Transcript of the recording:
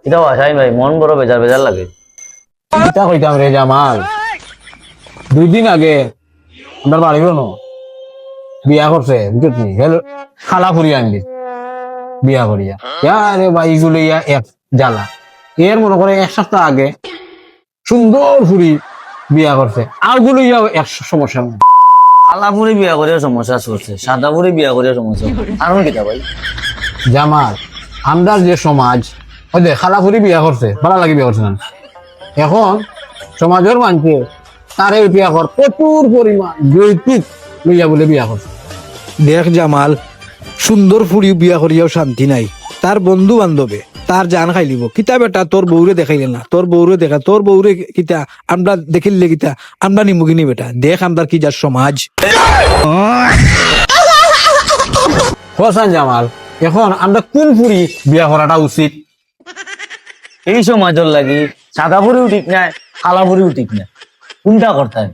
এটাও আসাই ভাই, মন বড় বেজার বেজার লাগে। কিতা কইতাম রে জামাল, 2 দিন আগে আমার বাড়ির ন বিয়া করছে বুঝলি, খালা করিয়া আনবি বিয়া করিয়া। আরে ভাই এগুলো এক জ্বালা। এর মনে করে 1 সপ্তাহ আগে সুন্দর ফুরি বিয়া করছে, আর গুলো এক সমস্যা নেই। কালাপুরি বিয়া করিয়া সমস্যা চলছে, সাদাপুরি বিয়া করিয়া সমস্যা, কারণ কিটা ভাই? জামাল, আমরা যে সমাজ ওই যে খালাপুরি বিয়া করছে, ভালো লাগে বিয়া করছে না, এখন সমাজের মানুষে তারে বিয়া কর প্রচুর পরিমাণ যৌতুক লইয়া বলে বিয়া করছে। দেখ জামাল, সুন্দর ফুড়ি বিয়া করিয়াও শান্তি নাই। তার বন্ধু বান্ধবে তার জান খাইলিব। কিতা বেটা তোর বউরে দেখাইলে না, তোর বউরে দেখা, তোর বউরে কিতা আমরা দেখিলে কিতা আমরা নিমুগিনি বেটা। দেখ আমরা কি যার সমাজ। হোসেন জামাল, এখন আমরা কোন ফুরি বিয়া করাটা উচিত? এই সমাজের লাগি সাদাপুরিও ঠিক নাই, কালাপুরিও ঠিক নাই, কোনটা করতে হয়?